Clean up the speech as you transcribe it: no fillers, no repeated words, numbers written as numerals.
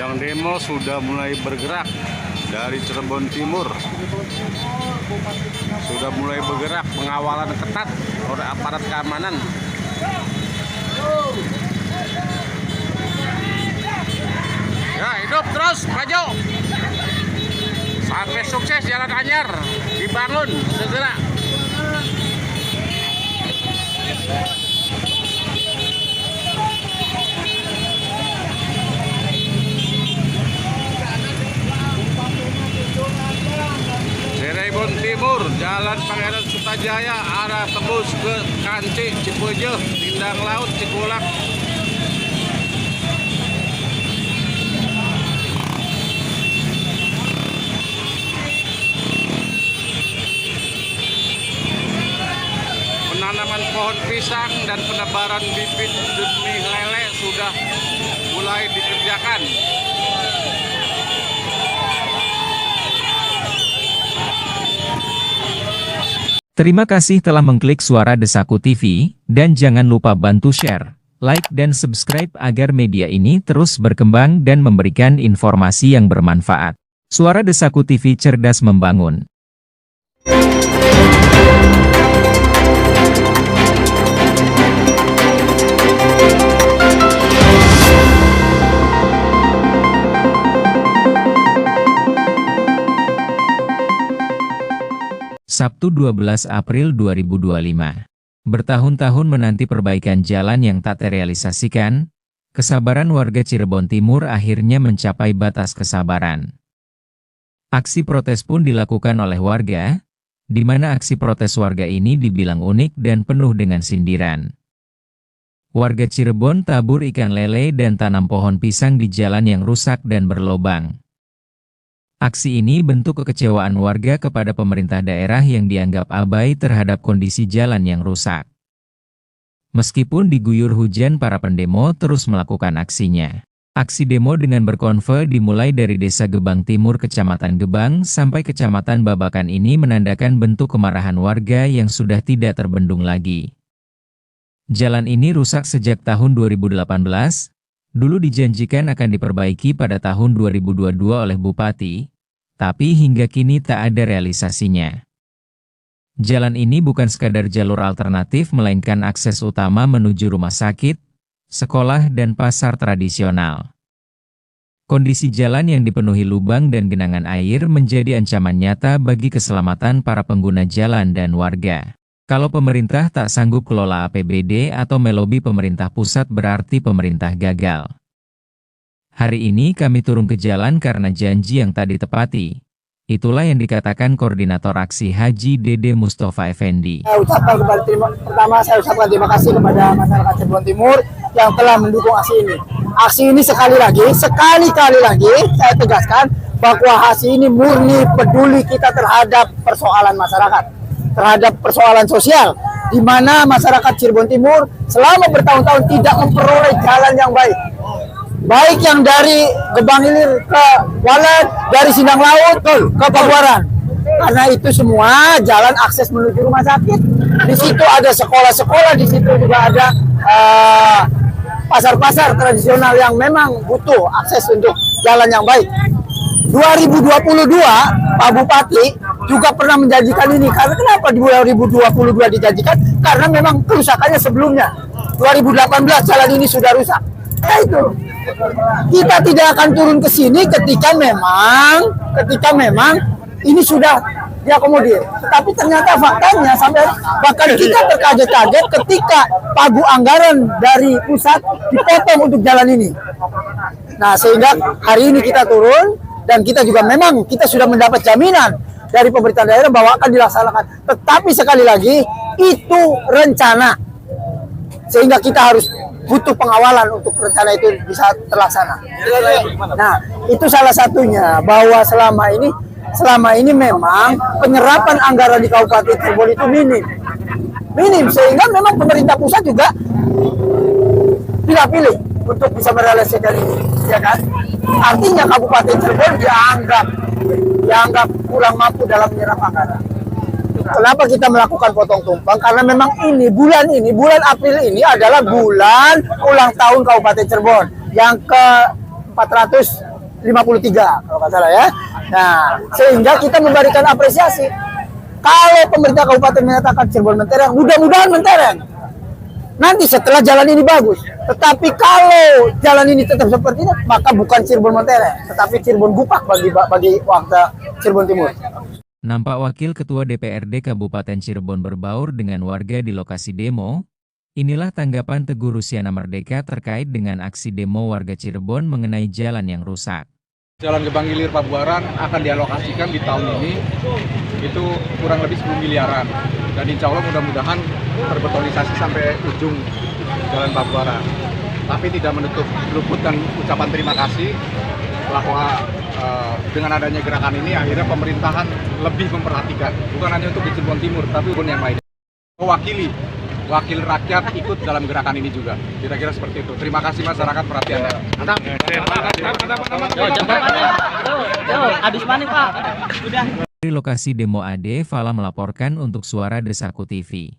Yang demo sudah mulai bergerak dari Cirebon Timur. Sudah mulai bergerak, pengawalan ketat oleh aparat keamanan. Ya, hidup terus, maju. Sampai sukses Jalan Anyar dibangun segera. Cirebon Timur, Jalan Pangeran Sutajaya, arah tembus ke Kanci, Cipujeh, Lindang Laut, Cikulak. Penanaman pohon pisang dan penebaran bibit benih lele sudah mulai dikerjakan. Terima kasih telah mengklik Suara Desaku TV, dan jangan lupa bantu share, like dan subscribe agar media ini terus berkembang dan memberikan informasi yang bermanfaat. Suara Desaku TV, cerdas membangun. Sabtu 12 April 2025. Bertahun-tahun menanti perbaikan jalan yang tak terrealisasikan, kesabaran warga Cirebon Timur akhirnya mencapai batas kesabaran. Aksi protes pun dilakukan oleh warga, di mana aksi protes warga ini dibilang unik dan penuh dengan sindiran. Warga Cirebon tabur ikan lele dan tanam pohon pisang di jalan yang rusak dan berlobang. Aksi ini bentuk kekecewaan warga kepada pemerintah daerah yang dianggap abai terhadap kondisi jalan yang rusak. Meskipun diguyur hujan, para pendemo terus melakukan aksinya. Aksi demo dengan berkonvoy dimulai dari Desa Gebang Timur, Kecamatan Gebang, sampai Kecamatan Babakan ini menandakan bentuk kemarahan warga yang sudah tidak terbendung lagi. Jalan ini rusak sejak tahun 2018, dulu dijanjikan akan diperbaiki pada tahun 2022 oleh Bupati, tapi hingga kini tak ada realisasinya. Jalan ini bukan sekadar jalur alternatif, melainkan akses utama menuju rumah sakit, sekolah dan pasar tradisional. Kondisi jalan yang dipenuhi lubang dan genangan air menjadi ancaman nyata bagi keselamatan para pengguna jalan dan warga. Kalau pemerintah tak sanggup kelola APBD atau melobi pemerintah pusat, berarti pemerintah gagal. Hari ini kami turun ke jalan karena janji yang tak ditepati. Itulah yang dikatakan Koordinator Aksi Haji Dede Mustafa Effendi. Pertama saya ucapkan terima kasih kepada masyarakat Cirebon Timur yang telah mendukung aksi ini. Aksi ini sekali lagi saya tegaskan bahwa aksi ini murni peduli kita terhadap persoalan masyarakat, terhadap persoalan sosial, di mana masyarakat Cirebon Timur selama bertahun-tahun tidak memperoleh jalan yang baik. Baik yang dari Gebang Ilir ke Walet, dari Sindang Laut ke Pabuaran. Karena itu semua jalan akses menuju rumah sakit. Di situ ada sekolah-sekolah, di situ juga ada pasar-pasar tradisional yang memang butuh akses untuk jalan yang baik. 2022 Pak Bupati juga pernah menjanjikan ini. Karena kenapa di 2022 dijanjikan? Karena memang kerusakannya sebelumnya. 2018 jalan ini sudah rusak. Nah, itu kita tidak akan turun ke sini ketika memang ini sudah diakomodir. Tetapi ternyata faktanya sampai bahkan kita terkaget-kaget ketika pagu anggaran dari pusat dipotong untuk jalan ini. Nah, sehingga hari ini kita turun dan kita juga memang kita sudah mendapat jaminan dari pemerintah daerah bahwa akan dilaksanakan. Tetapi sekali lagi itu rencana. Sehingga kita harus butuh pengawalan untuk rencana itu bisa terlaksana. Nah, itu salah satunya bahwa selama ini memang penyerapan anggaran di Kabupaten Cirebon itu minim, sehingga memang pemerintah pusat juga pilih untuk bisa merealisasikan ini, ya kan? Artinya Kabupaten Cirebon dianggap kurang mampu dalam menyerap anggaran. Kenapa kita melakukan potong tumpang? Karena memang bulan April ini adalah bulan ulang tahun Kabupaten Cirebon yang ke 400 53 kalau nggak salah ya. Nah, sehingga kita memberikan apresiasi. Kalau pemerintah kabupaten menyatakan Cirebon mentereng, mudah-mudahan mentereng. Nanti setelah jalan ini bagus. Tetapi kalau jalan ini tetap seperti ini, maka bukan Cirebon mentereng, tetapi Cirebon Gupak bagi warga Cirebon Timur. Nampak Wakil Ketua DPRD Kabupaten Cirebon berbaur dengan warga di lokasi demo. Inilah tanggapan Teguh Rusiana Merdeka terkait dengan aksi demo warga Cirebon mengenai jalan yang rusak. Jalan Gebang Gilir Pabuaran akan dialokasikan di tahun ini itu kurang lebih 10 miliaran, dan insya Allah mudah-mudahan terbetonisasi sampai ujung Jalan Pabuaran. Tapi tidak menutup luput dan ucapan terima kasih bahwa dengan adanya gerakan ini akhirnya pemerintahan lebih memperhatikan, bukan hanya untuk di Cirebon Timur tapi pun yang lainnya. Mewakili wakil rakyat ikut dalam gerakan ini juga. Kira-kira seperti itu. Terima kasih masyarakat perhatiannya. Habis mana Pak? Sudah. Dari lokasi demo AD, Fala melaporkan untuk Suara Desaku TV.